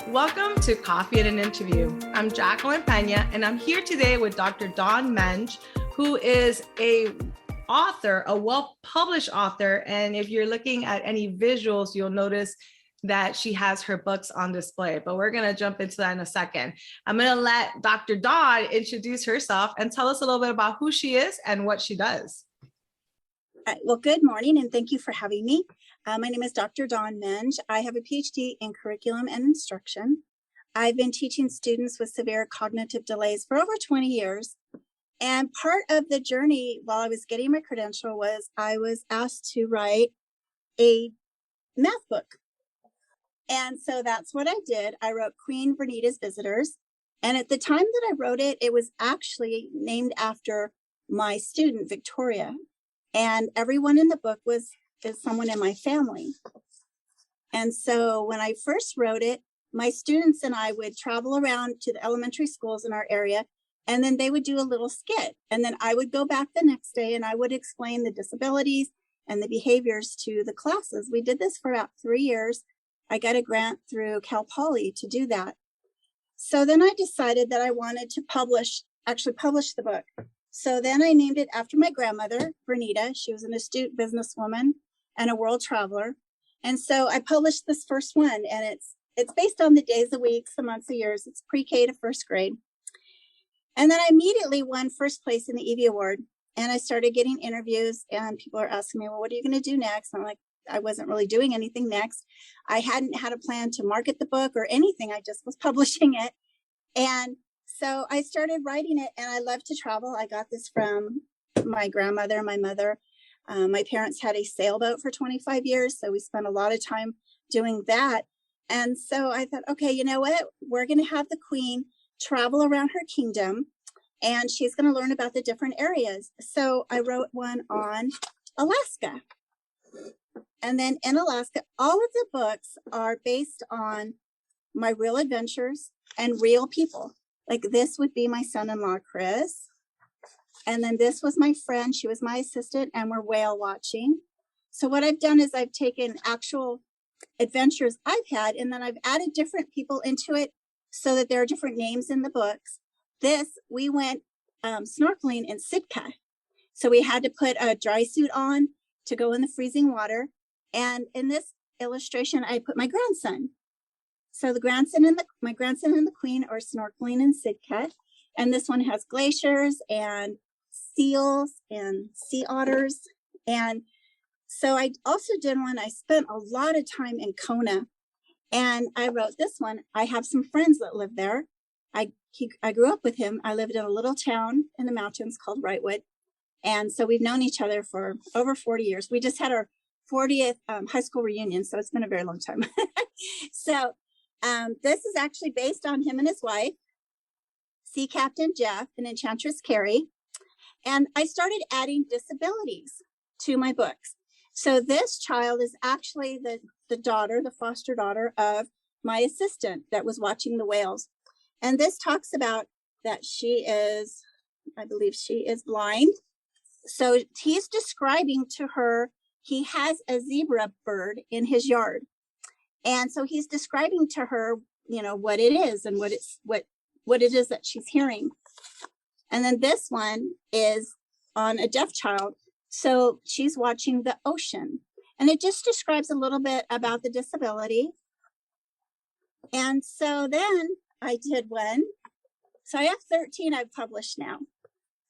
Welcome to Coffee and an Interview. I'm Jacqueline Pena, and I'm here today with Dr. Dawn Menge, who is a well-published author. And if you're looking at any visuals, you'll notice that she has her books on display, but we're going to jump into that in a second. I'm going to let Dr. Dawn introduce herself and tell us a little bit about who she is and what she does. Well, good morning, and thank you for having me. My name is Dr. Dawn Menge. I have a Ph.D. in curriculum and instruction. I've been teaching students with severe cognitive delays for over 20 years. And part of the journey while I was getting my credential was I was asked to write a math book. And so that's what I did. I wrote Queen Vernita's Visitors. And at the time that I wrote it, it was actually named after my student, Victoria. And everyone in the book is someone in my family. And so when I first wrote it, my students and I would travel around to the elementary schools in our area, and then they would do a little skit. And then I would go back the next day and I would explain the disabilities and the behaviors to the classes. We did this for about 3 years. I got a grant through Cal Poly to do that. So then I decided that I wanted to publish the book. So then I named it after my grandmother, Vernita. She was an astute businesswoman and a world traveler. And so I published this first one, and it's based on the days, the weeks, the months, the years. It's pre-K to first grade. And then I immediately won first place in the Evie Award. And I started getting interviews, and people are asking me, well, what are you going to do next? And I'm like, I wasn't really doing anything next. I hadn't had a plan to market the book or anything. I just was publishing it. And so I started writing it, and I love to travel. I got this from my grandmother, my mother. My parents had a sailboat for 25 years, so we spent a lot of time doing that. And so I thought, okay, you know what? We're going to have the Queen travel around her kingdom, and she's going to learn about the different areas. So I wrote one on Alaska. And then in Alaska, all of the books are based on my real adventures and real people. Like this would be my son-in-law, Chris. And then this was my friend. She was my assistant, and we're whale watching. So what I've done is I've taken actual adventures I've had, and then I've added different people into it so that there are different names in the books. We went snorkeling in Sitka. So we had to put a dry suit on to go in the freezing water. And in this illustration, I put my grandson. So my grandson and the Queen are snorkeling in Sitka. And this one has glaciers and seals and sea otters. And so I also did one, I spent a lot of time in Kona, and I wrote this one. I have some friends that live there. I grew up with him. I lived in a little town in the mountains called Wrightwood. And so we've known each other for over 40 years. We just had our 40th high school reunion, so it's been a very long time. So this is actually based on him and his wife, Sea Captain Jeff and Enchantress Carrie. And I started adding disabilities to my books. So this child is actually the foster daughter of my assistant that was watching the whales. And this talks about that I believe she is blind. So he's describing to her, he has a zebra bird in his yard. And so he's describing to her, what it is and what it is that she's hearing. And then this one is on a deaf child. So she's watching the ocean, and it just describes a little bit about the disability. And so then I did one. So I have 13 I've published now.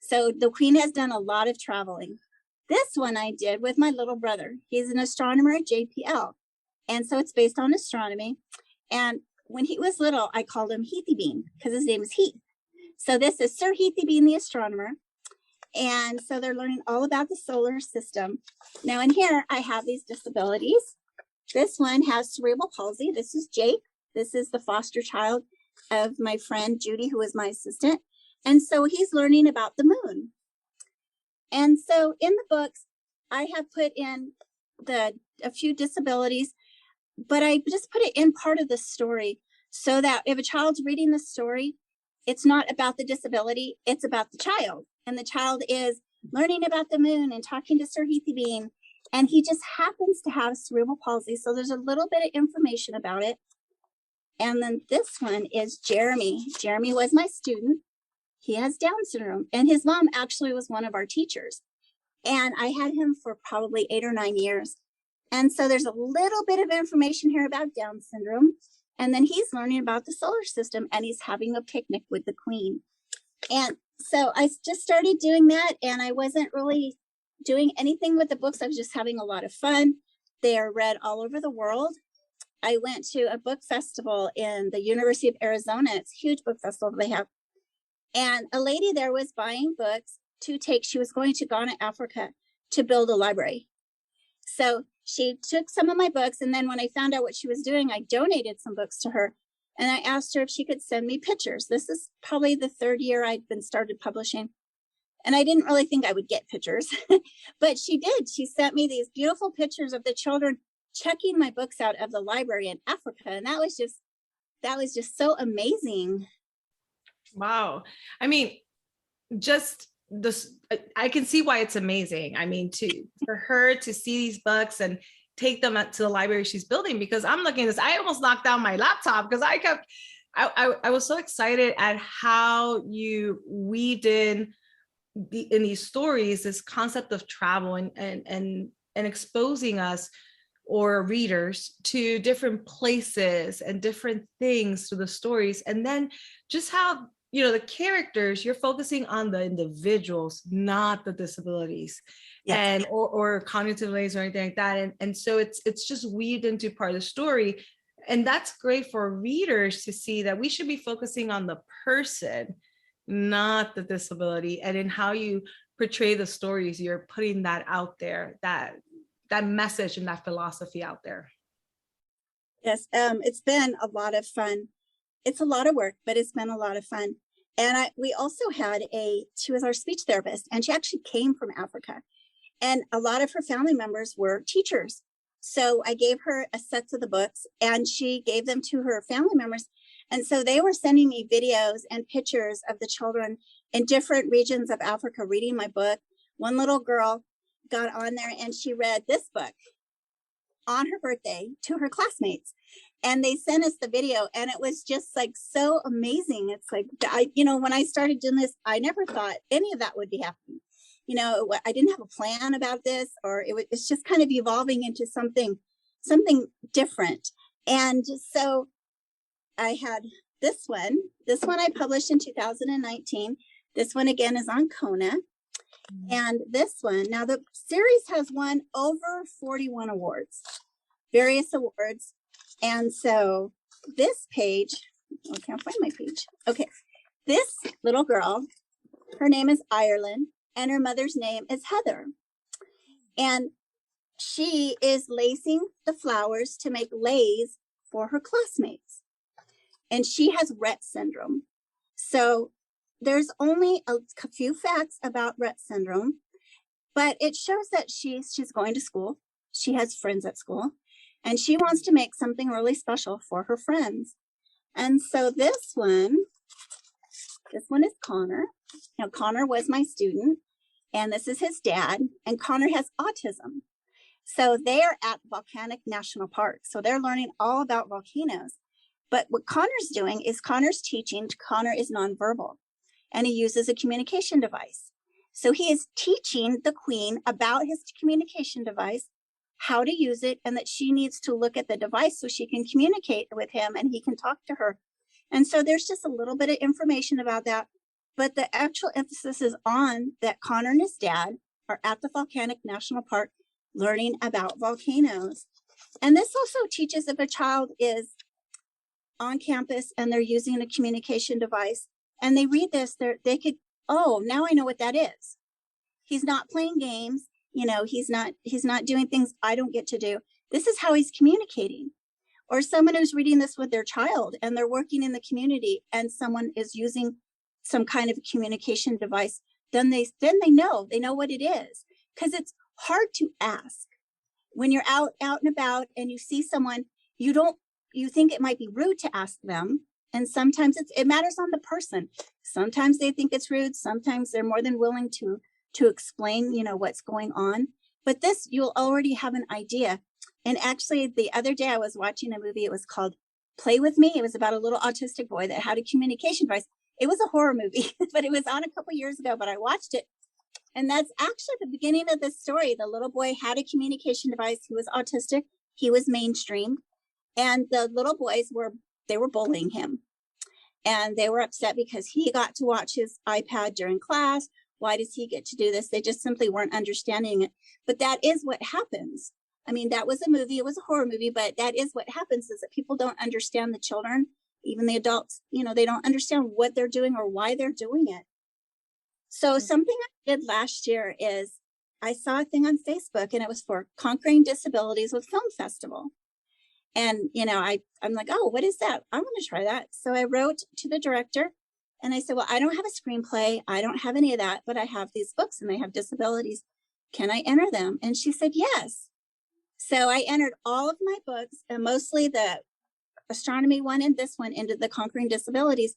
So the Queen has done a lot of traveling. This one I did with my little brother. He's an astronomer at JPL. And so it's based on astronomy. And when he was little, I called him Heathy Bean because his name is Heath. So this is Sir Heathy Bean, the astronomer. And so they're learning all about the solar system. Now in here, I have these disabilities. This one has cerebral palsy. This is Jake. This is the foster child of my friend Judy, who is my assistant. And so he's learning about the moon. And so in the books, I have put in a few disabilities, but I just put it in part of the story so that if a child's reading the story, it's not about the disability, it's about the child. And the child is learning about the moon and talking to Sir Heathy Bean. And he just happens to have cerebral palsy. So there's a little bit of information about it. And then this one is Jeremy. Jeremy was my student. He has Down syndrome, and his mom actually was one of our teachers. And I had him for probably 8 or 9 years. And so there's a little bit of information here about Down syndrome. And then he's learning about the solar system, and he's having a picnic with the Queen. And so I just started doing that, and I wasn't really doing anything with the books. I was just having a lot of fun. They are read all over the world. I went to a book festival in the University of Arizona. It's a huge book festival they have. And a lady there was buying books to take. She was going to Ghana, Africa, to build a library. So she took some of my books. And then when I found out what she was doing, I donated some books to her. And I asked her if she could send me pictures. This is probably the 3rd year I'd been started publishing. And I didn't really think I would get pictures, but she did. She sent me these beautiful pictures of the children checking my books out of the library in Africa. And that was just so amazing. Wow. I mean, just this, I can see why it's amazing. I mean, for her to see these books and take them to the library she's building, because I'm looking at this, I almost knocked down my laptop because I was so excited at how you weaved in these stories, this concept of travel and exposing us or readers to different places and different things through the stories. And then just how, the characters, you're focusing on the individuals, not the disabilities. Yes. And or cognitive delays or anything like that. And so it's just weaved into part of the story. And that's great for readers to see that we should be focusing on the person, not the disability. And in how you portray the stories, you're putting that out there, that message and that philosophy out there. Yes, it's been a lot of fun. It's a lot of work, but it's been a lot of fun. And we also had she was our speech therapist, and she actually came from Africa. And a lot of her family members were teachers. So I gave her a set of the books, and she gave them to her family members. And so they were sending me videos and pictures of the children in different regions of Africa reading my book. One little girl got on there and she read this book on her birthday to her classmates. And they sent us the video, and it was just like so amazing. It's like, when I started doing this, I never thought any of that would be happening. I didn't have a plan about this, or it's just kind of evolving into something different. And so I had this one I published in 2019. This one again is on Kona. And this one, now the series has won over 41 awards, various awards. And so this page, I can't find my page. Okay, this little girl, her name is Ireland, and her mother's name is Heather. And she is lacing the flowers to make leis for her classmates. And she has Rett syndrome. So there's only a few facts about Rett syndrome, but it shows that she's going to school. She has friends at school, and she wants to make something really special for her friends. And so this one is Connor. Now, Connor was my student, and this is his dad, and Connor has autism. So they are at Volcanic National Park. So they're learning all about volcanoes. But what Connor's doing is Connor's teaching. Connor is nonverbal, and he uses a communication device. So he is teaching the Queen about his communication device, how to use it, and that she needs to look at the device so she can communicate with him and he can talk to her. And so there's just a little bit of information about that. But the actual emphasis is on that Connor and his dad are at the Volcanic National Park learning about volcanoes. And this also teaches if a child is on campus and they're using a communication device and they read this, they could, oh, now I know what that is. He's not playing games. He's not doing things I don't get to do. This is how he's communicating. Or someone who's reading this with their child and they're working in the community and someone is using some kind of communication device, then they know what it is. Because it's hard to ask. When you're out and about and you see someone, you think it might be rude to ask them. And sometimes it matters on the person. Sometimes they think it's rude. Sometimes they're more than willing to to explain, you know, what's going on. But this, you'll already have an idea. And actually, the other day I was watching a movie. It was called Play With Me. It was about a little autistic boy that had a communication device. It was a horror movie, but it was on a couple years ago, but I watched it. And that's actually the beginning of the story. The little boy had a communication device. He was autistic. He was mainstream. And the little boys they were bullying him. And they were upset because he got to watch his iPad during class. Why does he get to do this? They just simply weren't understanding it. But that is what happens. I mean, that was a movie. It was a horror movie, but that is what happens, is that people don't understand the children, even the adults, you know, they don't understand what they're doing or why they're doing it. So something I did last year is I saw a thing on Facebook, and it was for Conquering Disabilities with Film Festival. And, you know, I'm like, oh, what is that? I want to try that. So I wrote to the director and I said, well, I don't have a screenplay. I don't have any of that, but I have these books and they have disabilities. Can I enter them? And she said, yes. So I entered all of my books, and mostly the astronomy one and this one, into the Conquering Disabilities.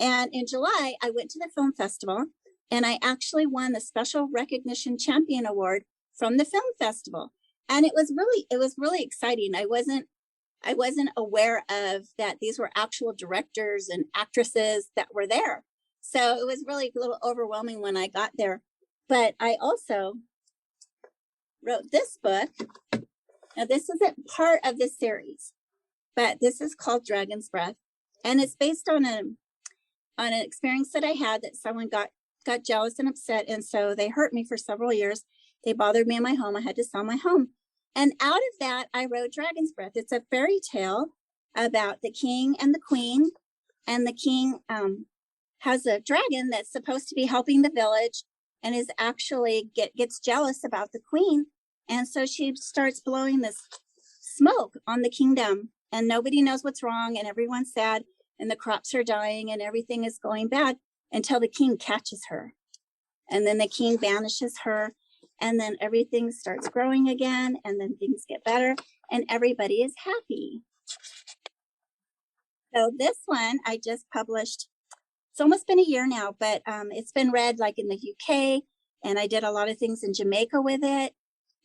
And in July, I went to the film festival and I actually won the Special Recognition Champion Award from the film festival. And it was really exciting. I wasn't aware of that these were actual directors and actresses that were there. So it was really a little overwhelming when I got there. But I also wrote this book. Now, this isn't part of this series, but this is called Dragon's Breath. And it's based on an experience that I had, that someone got jealous and upset. And so they hurt me for several years. They bothered me in my home. I had to sell my home. And out of that, I wrote Dragon's Breath. It's a fairy tale about the king and the queen. And the king has a dragon that's supposed to be helping the village, and is actually gets jealous about the queen. And so she starts blowing this smoke on the kingdom, and nobody knows what's wrong, and everyone's sad, and the crops are dying, and everything is going bad, until the king catches her. And then the king banishes her, and then everything starts growing again, and then things get better, and everybody is happy. So this one I just published. It's almost been a year now, but it's been read like in the UK, and I did a lot of things in Jamaica with it,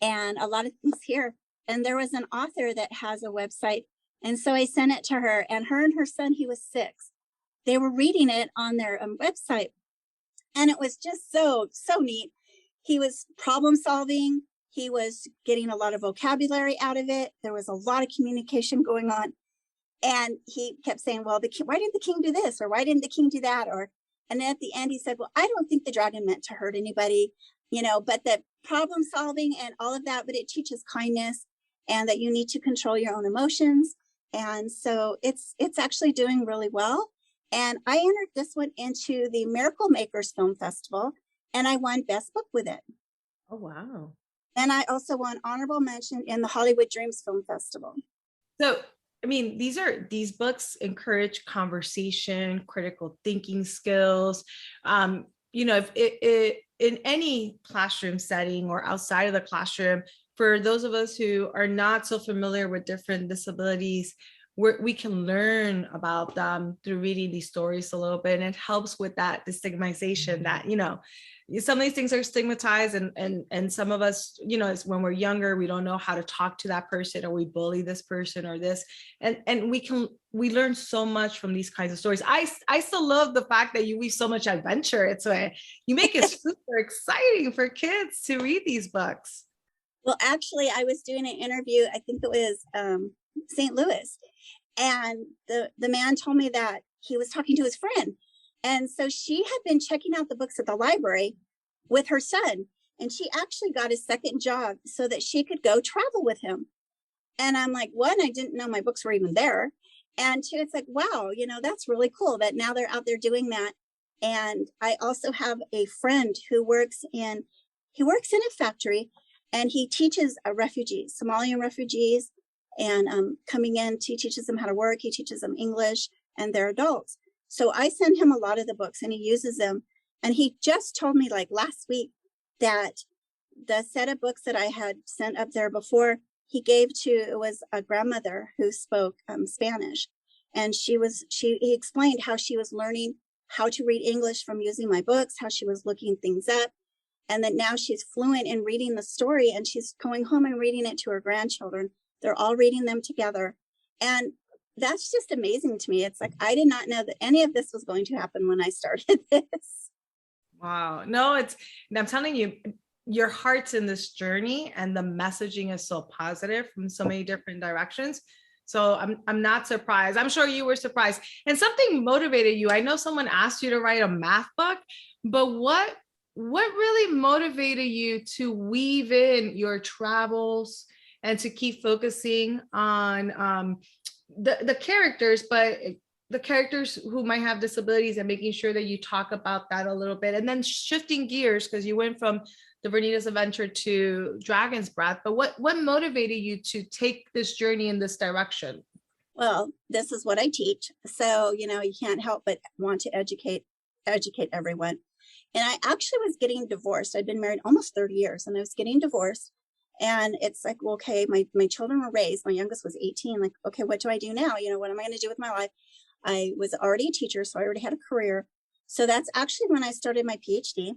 and a lot of things here. And there was an author that has a website, and so I sent it to her, and her son, he was 6. They were reading it on their website, and it was just so neat. He was problem solving. He was getting a lot of vocabulary out of it. There was a lot of communication going on. And he kept saying, well, why didn't the king do this? Or why didn't the king do that? And then at the end, he said, well, I don't think the dragon meant to hurt anybody, you know, but the problem solving and all of that, but it teaches kindness, and that you need to control your own emotions. And so it's actually doing really well. And I entered this one into the Miracle Makers Film Festival, and I won Best Book with it. Oh, wow. And I also won honorable mention in the Hollywood Dreams Film Festival. So, I mean, these books encourage conversation, critical thinking skills. You know, if it in any classroom setting or outside of the classroom, for those of us who are not so familiar with different disabilities, we can learn about them through reading these stories a little bit, and it helps with that destigmatization that, you know, some of these things are stigmatized, and some of us, you know, it's when we're younger, we don't know how to talk to that person, or we bully this person or this, and we learn so much from these kinds of stories. I still love the fact that you weave so much adventure. It's why you make it super exciting for kids to read these books. Well, actually, I was doing an interview, I think it was St. Louis, and the man told me that he was talking to his friend. And so she had been checking out the books at the library with her son, and she actually got a second job so that she could go travel with him. And I'm like, one, I didn't know my books were even there. And two, it's like, wow, you know, that's really cool that now they're out there doing that. And I also have a friend who works in a factory, and he teaches refugees, Somalian refugees, and coming in, he teaches them how to work. He teaches them English, and they're adults. So I send him a lot of the books, and he uses them. And he just told me like last week that the set of books that I had sent up there before, he gave to, it was a grandmother who spoke Spanish. And he explained how she was learning how to read English from using my books, how she was looking things up. And then now she's fluent in reading the story, and she's going home and reading it to her grandchildren. They're all reading them together. And that's just amazing to me. It's like, I did not know that any of this was going to happen when I started this. Wow. No, I'm telling you, your heart's in this journey and the messaging is so positive from so many different directions. So I'm not surprised. I'm sure you were surprised. And something motivated you. I know someone asked you to write a math book, but what really motivated you to weave in your travels and to keep focusing on the characters, but the characters who might have disabilities, and making sure that you talk about that a little bit, and then shifting gears because you went from the Vernita's Adventure to Dragon's Breath. But what motivated you to take this journey in this direction? Well, this is what I teach. So, you can't help but want to educate everyone. And I actually was getting divorced. I'd been married almost 30 years and I was getting divorced. And it's like, well, okay, my children were raised. My youngest was 18. Like, okay, what do I do now? What am I going to do with my life? I was already a teacher, so I already had a career. So that's actually when I started my Ph.D.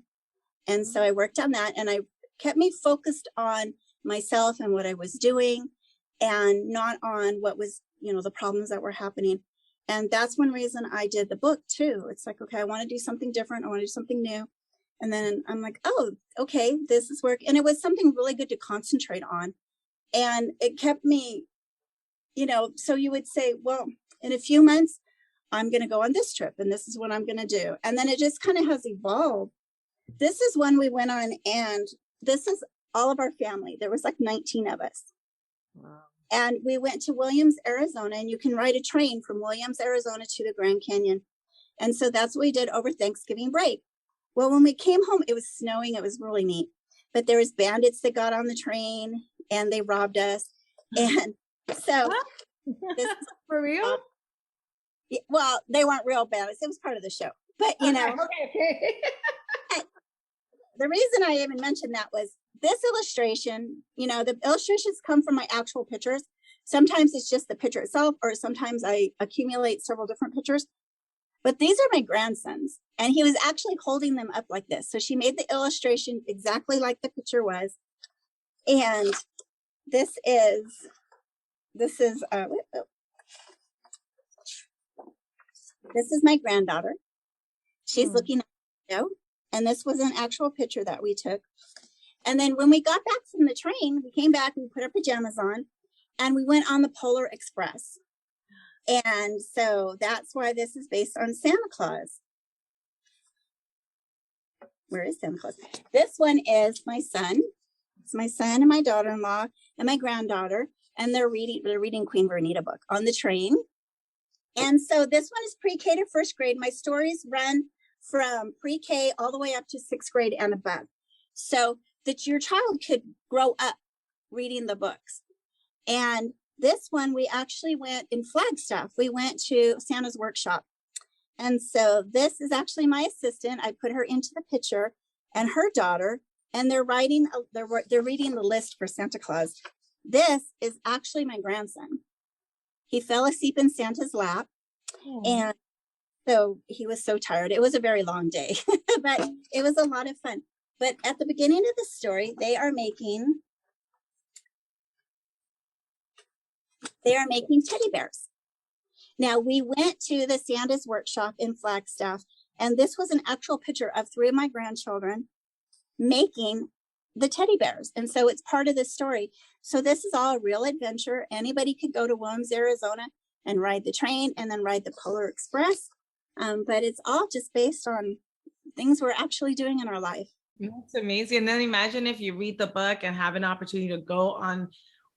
And so I worked on that, and I kept me focused on myself and what I was doing, and not on what was, the problems that were happening. And that's one reason I did the book too. It's like, okay, I want to do something different. I want to do something new. And then I'm like, oh, okay, this is work. And it was something really good to concentrate on. And it kept me, so you would say, well, in a few months, I'm going to go on this trip and this is what I'm going to do. And then it just kind of has evolved. This is when we went on, and this is all of our family. There was like 19 of us. Wow. And we went to Williams, Arizona, and you can ride a train from Williams, Arizona to the Grand Canyon. And so that's what we did over Thanksgiving break. Well, when we came home, it was snowing. It was really neat. But there was bandits that got on the train and they robbed us. And so this is for real. Well, they weren't real bandits. It was part of the show. But, Okay. The reason I even mentioned that was this illustration, the illustrations come from my actual pictures. Sometimes it's just the picture itself, or sometimes I accumulate several different pictures. But these are my grandsons, and he was actually holding them up like this. So she made the illustration exactly like the picture was. And this is my granddaughter. She's looking at the window, and this was an actual picture that we took. And then when we got back from the train, we came back, we put our pajamas on, and we went on the Polar Express. And so that's why this is based on Santa Claus. Where is Santa Claus? This one is my son. It's my son and my daughter-in-law and my granddaughter, and they're reading Queen Vernita book on the train. And so this one is pre-K to first grade. My stories run from pre-K all the way up to sixth grade and above, so that your child could grow up reading the books. And this one, we actually went in Flagstaff. We went to Santa's workshop. And so this is actually my assistant. I put her into the picture, and her daughter, and they're reading the list for Santa Claus. This is actually my grandson. He fell asleep in Santa's lap. And so he was so tired. It was a very long day, but it was a lot of fun. But at the beginning of the story, they are making teddy bears. Now, we went to the Santa's workshop in Flagstaff, and this was an actual picture of 3 of my grandchildren making the teddy bears. And so it's part of the story. So this is all a real adventure. Anybody could go to Williams, Arizona and ride the train and then ride the Polar Express. But it's all just based on things we're actually doing in our life. That's amazing. And then imagine if you read the book and have an opportunity to go on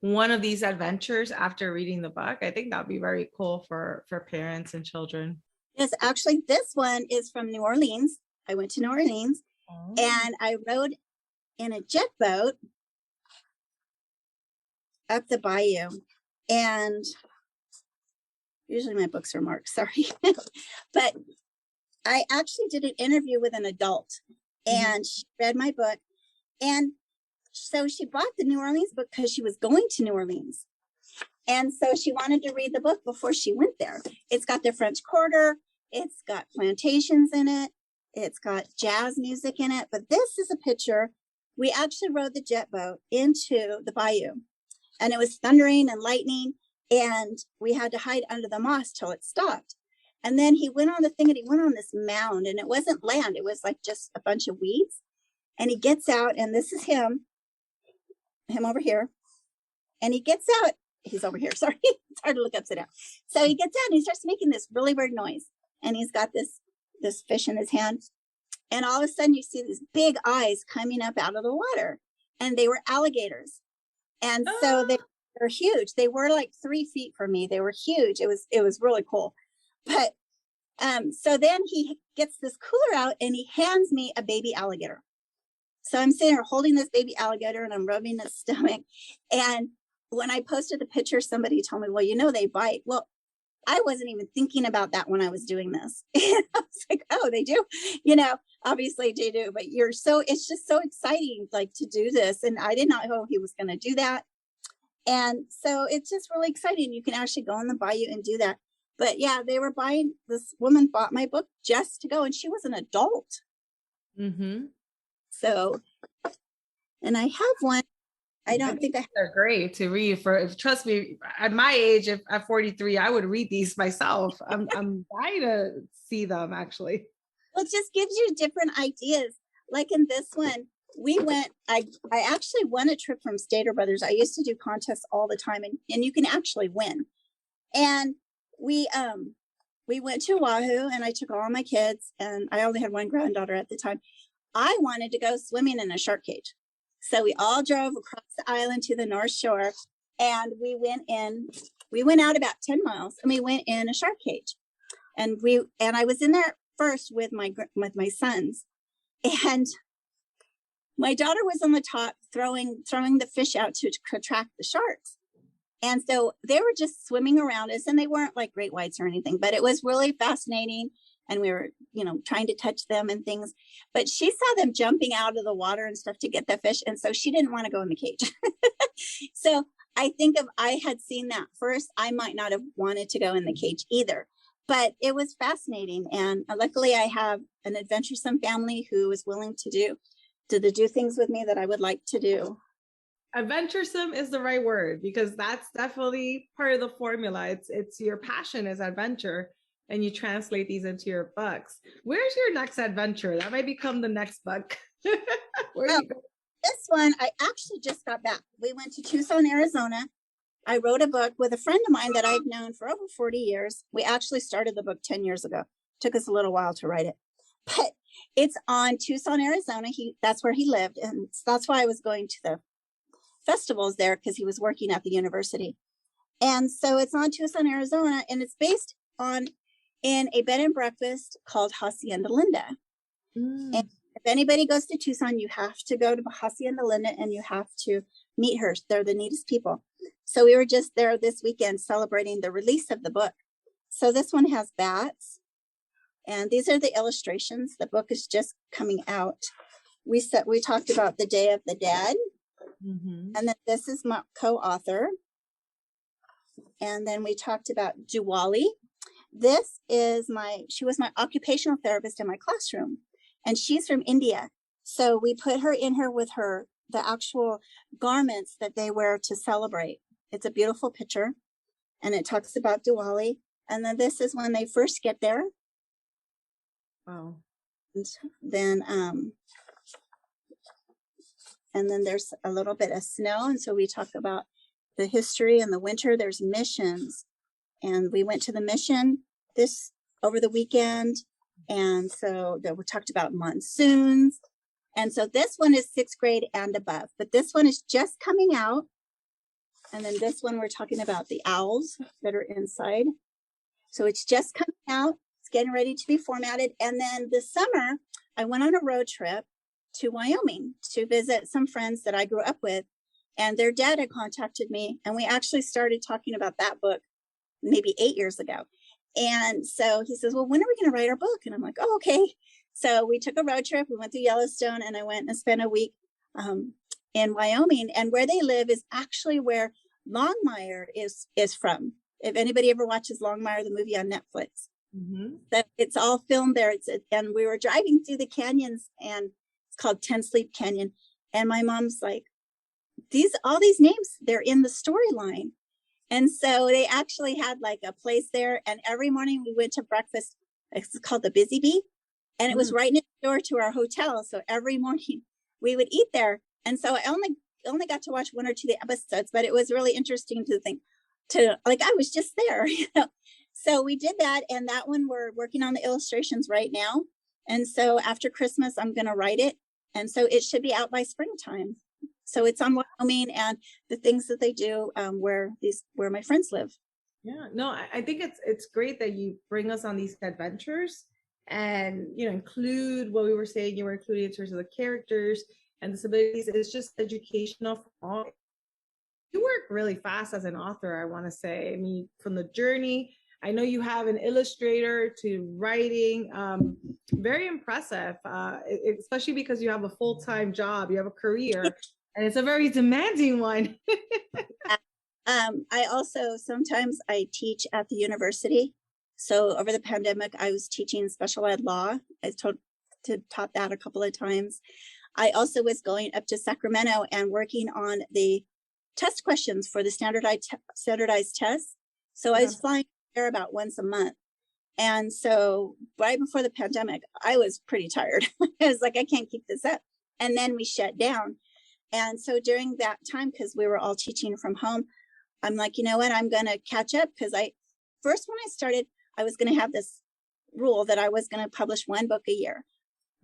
one of these adventures after reading the book. I think that'd be very cool for parents and children. Yes, actually, this one is from New Orleans. I went to New Orleans and I rode in a jet boat up the bayou. And usually my books are marked, sorry. But I actually did an interview with an adult, and she read my book. And so she bought the New Orleans book because she was going to New Orleans. And so she wanted to read the book before she went there. It's got the French Quarter. It's got plantations in it. It's got jazz music in it, but this is a picture. We actually rode the jet boat into the bayou, and it was thundering and lightning, and we had to hide under the moss till it stopped. And then he went on the thing, and he went on this mound, and it wasn't land. It was like just a bunch of weeds. And he gets out, and this is him over here. And he gets out, he's over here, sorry, it's hard to look upside down. So he gets out and he starts making this really weird noise. And he's got this fish in his hand. And all of a sudden you see these big eyes coming up out of the water. And they were alligators. And so they're huge. They were like 3 feet from me. They were huge. It was really cool. But so then he gets this cooler out and he hands me a baby alligator. So I'm sitting there holding this baby alligator and I'm rubbing his stomach. And when I posted the picture, somebody told me, well, you know, they bite. Well, I wasn't even thinking about that when I was doing this. And I was like, oh, they do, you know, obviously they do, but it's just so exciting, like, to do this. And I did not know he was going to do that. And so it's just really exciting. You can actually go in the bayou and do that. But yeah, this woman bought my book just to go, and she was an adult. Mm-hmm. So, and I have one. I don't think they're great to read trust me, at my age, if at 43, I would read these myself. I'm dying to see them actually. Well, it just gives you different ideas. Like in this one, I actually won a trip from Stater Brothers. I used to do contests all the time, and you can actually win. And we went to Oahu, and I took all my kids, and I only had one granddaughter at the time. I wanted to go swimming in a shark cage. So we all drove across the island to the North Shore, and we went out about 10 miles, and we went in a shark cage. And I was in there first with my sons, and my daughter was on the top throwing the fish out to attract the sharks. And so they were just swimming around us, and they weren't like great whites or anything, but it was really fascinating. And we were, trying to touch them and things, but she saw them jumping out of the water and stuff to get the fish. And so she didn't want to go in the cage. So I think if I had seen that first, I might not have wanted to go in the cage either, but it was fascinating. And luckily I have an adventuresome family who is willing to do things with me that I would like to do. Adventuresome is the right word, because that's definitely part of the formula. It's your passion is adventure, and you translate these into your books. Where's your next adventure? That might become the next book. Where you go? This one, I actually just got back. We went to Tucson, Arizona. I wrote a book with a friend of mine that I've known for over 40 years. We actually started the book 10 years ago. Took us a little while to write it, but it's on Tucson, Arizona. That's where he lived. And that's why I was going to the festivals there, because he was working at the university. And so it's on Tucson, Arizona, and it's based in a bed and breakfast called Hacienda Linda. And if anybody goes to Tucson, you have to go to Hacienda Linda and you have to meet her. They're the neatest people. So we were just there this weekend celebrating the release of the book. So this one has bats, and these are the illustrations. The book is just coming out. We talked about the Day of the Dead. Mm-hmm. And then this is my co-author. And then we talked about Diwali. This is she was my occupational therapist in my classroom, and she's from India. So we put her in here with the actual garments that they wear to celebrate. It's a beautiful picture, and it talks about Diwali. And then this is when they first get there. Wow. And then there's a little bit of snow. And so we talk about the history and the winter. There's missions. And we went to the mission over the weekend. And so we talked about monsoons. And so this one is 6th grade and above, but this one is just coming out. And then this one, we're talking about the owls that are inside. So it's just coming out. It's getting ready to be formatted. And then this summer, I went on a road trip to Wyoming to visit some friends that I grew up with. And their dad had contacted me, and we actually started talking about that book maybe 8 years ago. And so he says, well, when are we going to write our book? And I'm like, oh, okay. So we took a road trip. We went through Yellowstone, and I went and spent a week in Wyoming. And where they live is actually where Longmire is from. If anybody ever watches Longmire, the movie on Netflix, Mhm. So it's all filmed there. And we were driving through the canyons, and it's called Ten Sleep Canyon. And my mom's like, all these names, they're in the storyline. And so they actually had like a place there. And every morning we went to breakfast. It's called the Busy Bee. And it was right next door to our hotel. So every morning we would eat there. And so I only got to watch one or two episodes, but it was really interesting to think like I was just there, you know. So we did that, and that one we're working on the illustrations right now. And so after Christmas, I'm going to write it. And so it should be out by springtime. So it's on Wyoming and the things that they do where my friends live. Yeah, no, I think it's great that you bring us on these adventures and include what we were saying. You were including in terms of the characters and disabilities. It's just educational for all. You work really fast as an author, I want to say. I mean, from the journey, I know you have an illustrator to writing. Very impressive, especially because you have a full-time job, you have a career, and it's a very demanding one. I also sometimes I teach at the university. So over the pandemic, I was teaching special ed law. I taught that a couple of times. I also was going up to Sacramento and working on the test questions for the standardized tests. So I was flying there about once a month. And so right before the pandemic, I was pretty tired. I was like, I can't keep this up. And then we shut down. And so during that time, because we were all teaching from home, I'm like, you know what, I'm going to catch up, because when I started, I was going to have this rule that I was going to publish one book a year.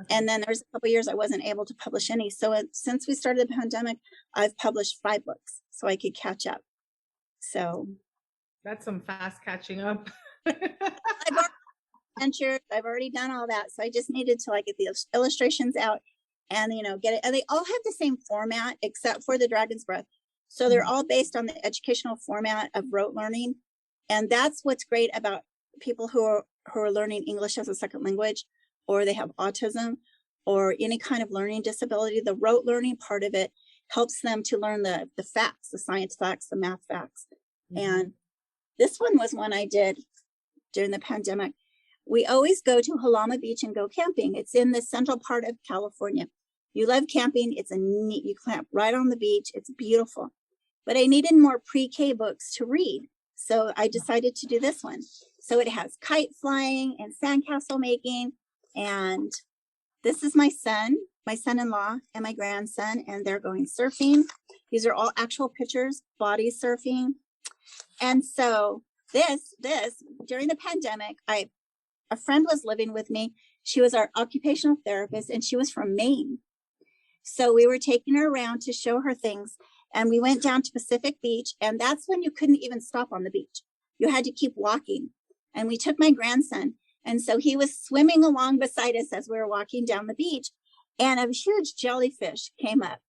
Okay. And then there's a couple of years I wasn't able to publish any. So since we started the pandemic, I've published 5 books so I could catch up. So that's some fast catching up. I've already done all that. So I just needed to get the illustrations out and, get it. And they all have the same format except for the Dragon's Breath. So they're all based on the educational format of rote learning. And that's what's great about people who are learning English as a second language, or they have autism or any kind of learning disability. The rote learning part of it helps them to learn the facts, the science facts, the math facts. And this one was one I did during the pandemic. We always go to Halama Beach and go camping. It's in the central part of California. You love camping. You camp right on the beach. It's beautiful. But I needed more pre-K books to read. So I decided to do this one. So it has kite flying and sandcastle making. And this is my son-in-law and my grandson, and they're going surfing. These are all actual pictures, body surfing. And so this during the pandemic, a friend was living with me. She was our occupational therapist, and she was from Maine. So we were taking her around to show her things. And we went down to Pacific Beach, and that's when you couldn't even stop on the beach. You had to keep walking. And we took my grandson. And so he was swimming along beside us as we were walking down the beach. And a huge jellyfish came up.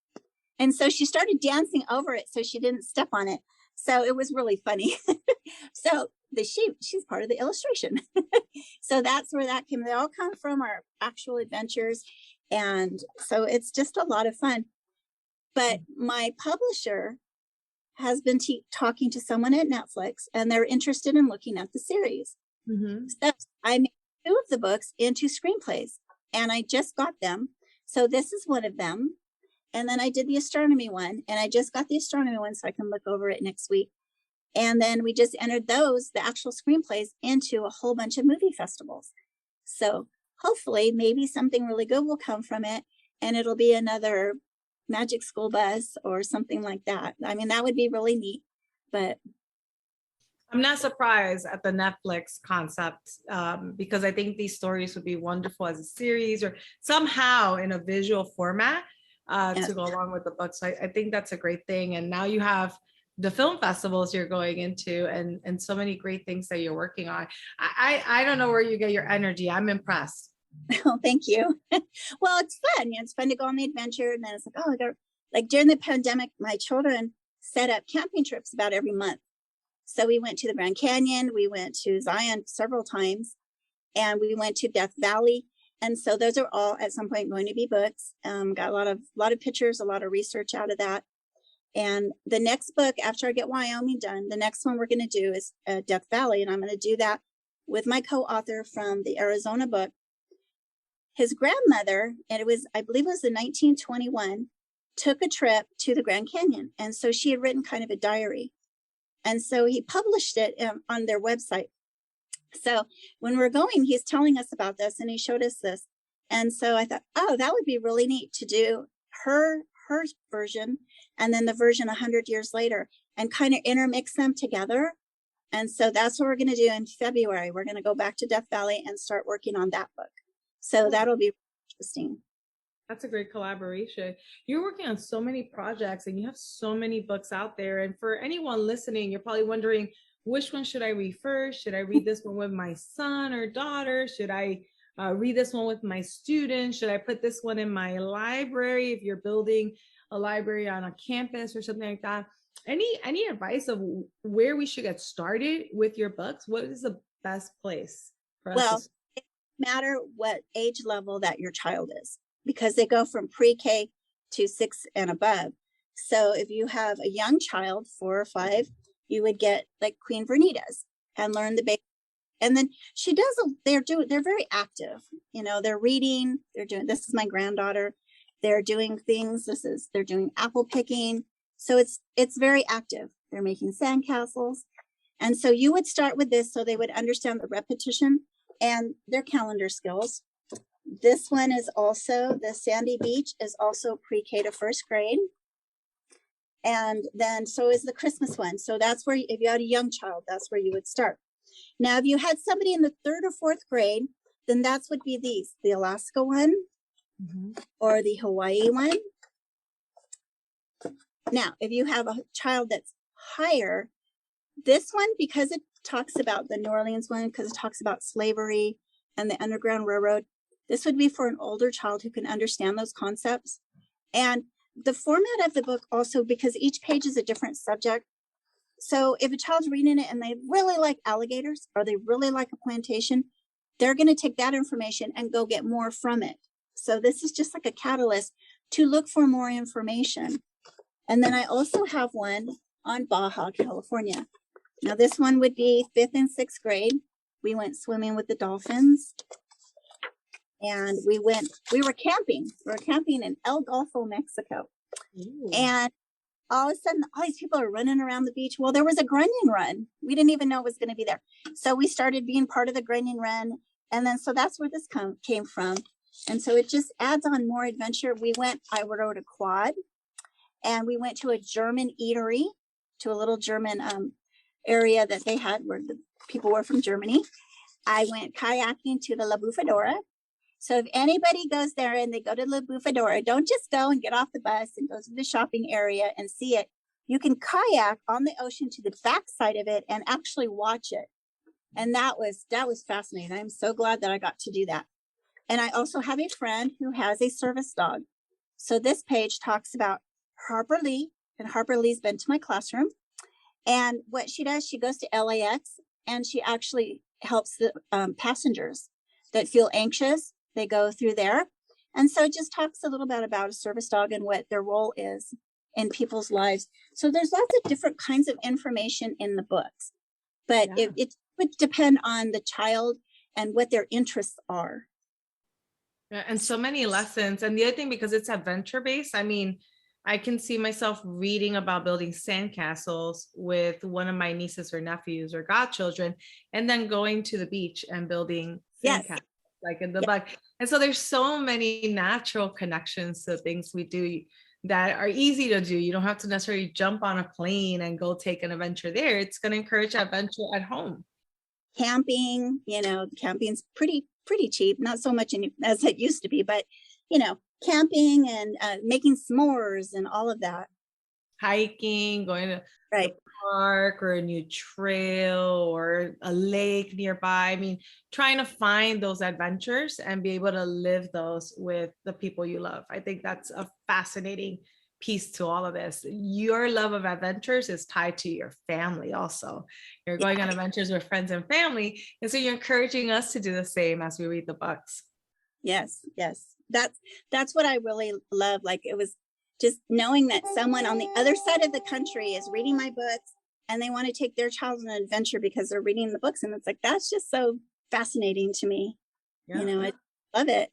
And so she started dancing over it so she didn't step on it. So it was really funny. So she's part of the illustration. So that's where that came. They all come from our actual adventures. And so it's just a lot of fun. But my publisher has been talking to someone at Netflix, and they're interested in looking at the series. So I made 2 of the books into screenplays, and I just got them. So this is one of them. And then I did the astronomy one, and I just got the astronomy one so I can look over it next week. And then we just entered the actual screenplays, into a whole bunch of movie festivals. So hopefully maybe something really good will come from it, and it'll be another Magic School Bus or something like that. I mean, that would be really neat. But I'm not surprised at the Netflix concept, because I think these stories would be wonderful as a series or somehow in a visual format to go along with the book. So I think that's a great thing. And now you have the film festivals you're going into, and so many great things that you're working on. I don't know where you get your energy. I'm impressed. Oh, thank you. Well, it's fun. It's fun to go on the adventure. And then it's like, like during the pandemic, my children set up camping trips about every month. So we went to the Grand Canyon, we went to Zion several times, and we went to Death Valley. And so those are all at some point going to be books. Got a lot of pictures, a lot of research out of that. And the next book, after I get Wyoming done, the next one we're going to do is Death Valley. And I'm going to do that with my co-author from the Arizona book. His grandmother, and it was, I believe it was in 1921, took a trip to the Grand Canyon. And so she had written kind of a diary. And so he published it on their website. So when we're going, he's telling us about this and he showed us this. And so I thought, oh, that would be really neat to do her version and then the version 100 years later and kind of intermix them together. And so that's what we're going to do in February. We're going to go back to Death Valley and start working on that book. So that'll be interesting. That's a great collaboration. You're working on so many projects and you have so many books out there. And for anyone listening, you're probably wondering, which one should I read first? Should I read this one with my son or daughter? Should I read this one with my students? Should I put this one in my library if you're building a library on a campus or something like that? Any advice of where we should get started with your books? What is the best place for us? Well, it doesn't matter what age level that your child is, because they go from pre-K to 6 and above. So if you have a young child, 4 or 5, you would get like Queen Vernita's and learn the basics. And then she does, they're very active. You know, they're reading, they're doing, this is my granddaughter. They're doing things. They're doing apple picking. So it's very active. They're making sandcastles. And so you would start with this so they would understand the repetition and their calendar skills. This one is also, the Sandy Beach is also pre-K to 1st grade. And then so is the Christmas one. So that's where, if you had a young child, that's where you would start. Now, if you had somebody in the 3rd or 4th grade, then that's would be these, the Alaska one or the Hawaii one. Now, if you have a child that's higher, this one, because it talks about the New Orleans one, because it talks about slavery and the Underground Railroad, this would be for an older child who can understand those concepts. And the format of the book also, because each page is a different subject. So if a child's reading it and they really like alligators or they really like a plantation, they're going to take that information and go get more from it. So this is just like a catalyst to look for more information. And then I also have one on Baja, California. Now this one would be 5th and 6th grade. We went swimming with the dolphins. And we were camping. We were camping in El Golfo, Mexico. Ooh. And all of a sudden, all these people are running around the beach. Well, there was a grunion run. We didn't even know it was going to be there. So we started being part of the grunion run. And then, so that's where this came from. And so it just adds on more adventure. I rode a quad and we went to a German eatery, to a little German area that they had where the people were from Germany. I went kayaking to the La Bufadora. So if anybody goes there and they go to La Bufadora, don't just go and get off the bus and go to the shopping area and see it. You can kayak on the ocean to the backside of it and actually watch it. And that was fascinating. I'm so glad that I got to do that. And I also have a friend who has a service dog. So this page talks about Harper Lee, and Harper Lee's been to my classroom. And what she does, she goes to LAX and she actually helps the passengers that feel anxious. They go through there. And so it just talks a little bit about a service dog and what their role is in people's lives. So there's lots of different kinds of information in the books, but it would depend on the child and what their interests are. Yeah, and so many lessons. And the other thing, because it's adventure based, I mean, I can see myself reading about building sandcastles with one of my nieces or nephews or godchildren, and then going to the beach and building sandcastles. Like in the book. And so there's so many natural connections to things we do that are easy to do. You don't have to necessarily jump on a plane and go take an adventure there. It's going to encourage adventure at home. Camping, camping's pretty cheap. Not so much as it used to be, but camping and making s'mores and all of that. Hiking, going to the park or a new trail or a lake nearby. I mean, trying to find those adventures and be able to live those with the people you love. I think that's a fascinating piece to all of this. Your love of adventures is tied to your family also. You're going on adventures with friends and family. And so you're encouraging us to do the same as we read the books. Yes. That's what I really love. Like, it was just knowing that someone on the other side of the country is reading my books and they want to take their child on an adventure because they're reading the books. And it's like, that's just so fascinating to me. Yeah. I love it.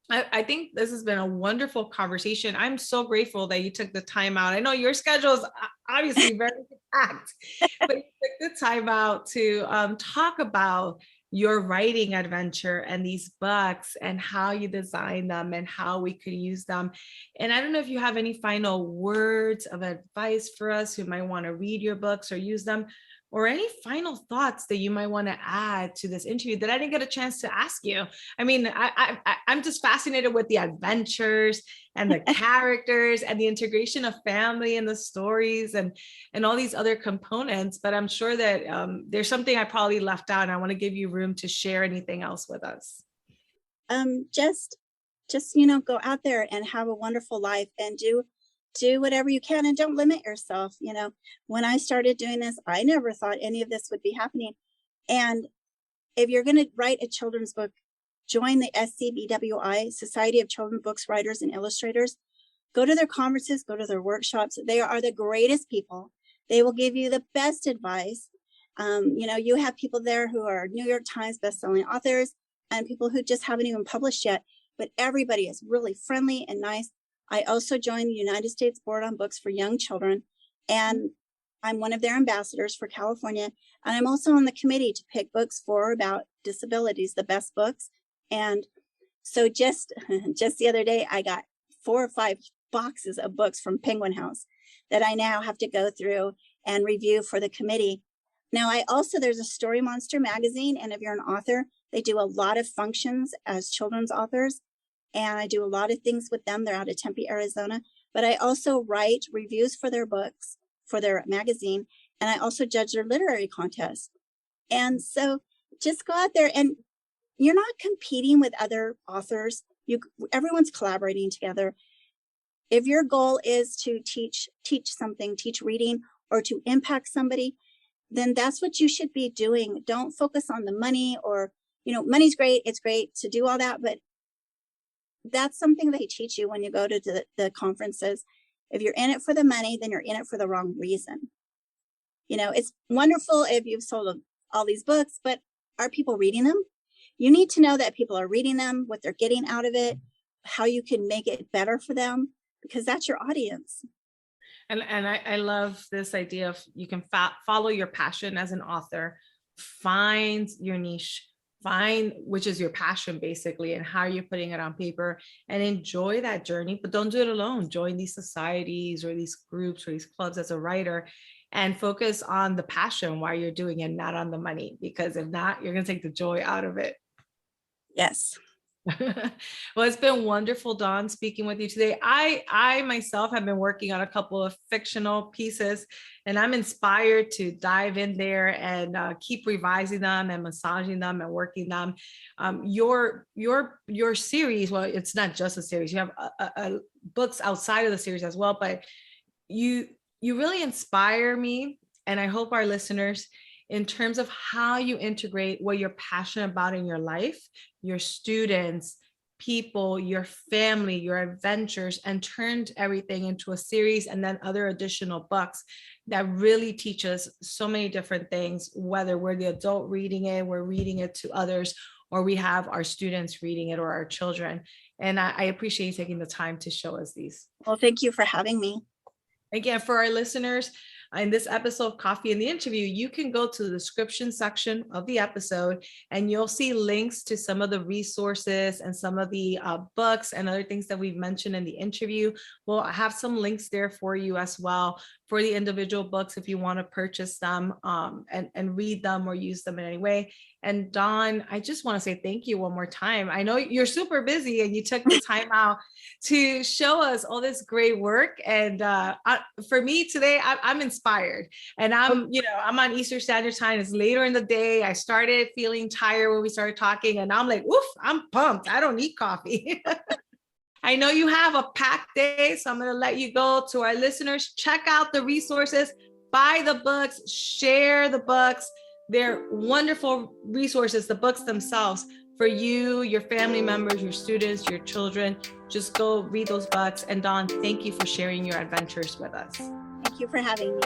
I think this has been a wonderful conversation. I'm so grateful that you took the time out. I know your schedule is obviously very packed, but you took the time out to talk about your writing adventure and these books and how you design them and how we could use them. And I don't know if you have any final words of advice for us who might want to read your books or use them, or any final thoughts that you might want to add to this interview that I didn't get a chance to ask you. I mean, I'm just fascinated with the adventures and the characters and the integration of family and the stories and all these other components. But I'm sure that there's something I probably left out, and I want to give you room to share anything else with us. Just go out there and have a wonderful life and do whatever you can, and don't limit yourself. When I started doing this, I never thought any of this would be happening. And if you're going to write a children's book, join the SCBWI, Society of Children's Books Writers and Illustrators. Go to their conferences, go to their workshops. They are the greatest people. They will give you the best advice. You have people there who are New York Times bestselling authors and people who just haven't even published yet, but everybody is really friendly and nice. I also joined the United States Board on Books for Young Children, and I'm one of their ambassadors for California. And I'm also on the committee to pick books about disabilities, the best books. And so just the other day, I got 4 or 5 boxes of books from Penguin House that I now have to go through and review for the committee. Now, there's a Story Monster magazine, and if you're an author, they do a lot of functions as children's authors. And I do a lot of things with them. They're out of Tempe, Arizona. But I also write reviews for their books, for their magazine. And I also judge their literary contests. And so just go out there, and you're not competing with other authors. Everyone's collaborating together. If your goal is to teach something, teach reading, or to impact somebody, then that's what you should be doing. Don't focus on the money, or, money's great. It's great to do all that, but that's something they teach you when you go to the conferences. If you're in it for the money, then you're in it for the wrong reason. It's wonderful if you've sold all these books, but are people reading them? You need to know that people are reading them, what they're getting out of it, how you can make it better for them, because that's your audience. And I love this idea of you can follow your passion as an author, find your niche, find which is your passion basically, and how you're putting it on paper, and enjoy that journey. But don't do it alone. Join these societies or these groups or these clubs as a writer, and focus on the passion while you're doing it, not on the money, because if not, you're going to take the joy out of it. Yes. Well, it's been wonderful, Dawn, speaking with you today. I myself have been working on a couple of fictional pieces, and I'm inspired to dive in there and keep revising them and massaging them and working them. Your series, well, it's not just a series. You have books outside of the series as well, but you really inspire me, and I hope our listeners, in terms of how you integrate what you're passionate about in your life, your students, people, your family, your adventures, and turned everything into a series and then other additional books that really teach us so many different things, whether we're the adult reading it, we're reading it to others, or we have our students reading it, or our children. And I appreciate you taking the time to show us these. Well, thank you for having me. Again, for our listeners, in this episode of Coffee and the Interview, you can go to the description section of the episode, and you'll see links to some of the resources and some of the books and other things that we've mentioned in the interview. We'll have some links there for you as well for the individual books if you want to purchase them and read them or use them in any way. And Dawn, I just want to say thank you one more time. I know you're super busy and you took the time out to show us all this great work. And for me today, I'm inspired, and I'm on Eastern Standard Time. It's later in the day. I started feeling tired when we started talking, and I'm like, woof, I'm pumped. I don't need coffee. I know you have a packed day, so I'm going to let you go. To our listeners, check out the resources, buy the books, share the books. They're wonderful resources, the books themselves, for you, your family members, your students, your children. Just go read those books. And Dawn, thank you for sharing your adventures with us. Thank you for having me.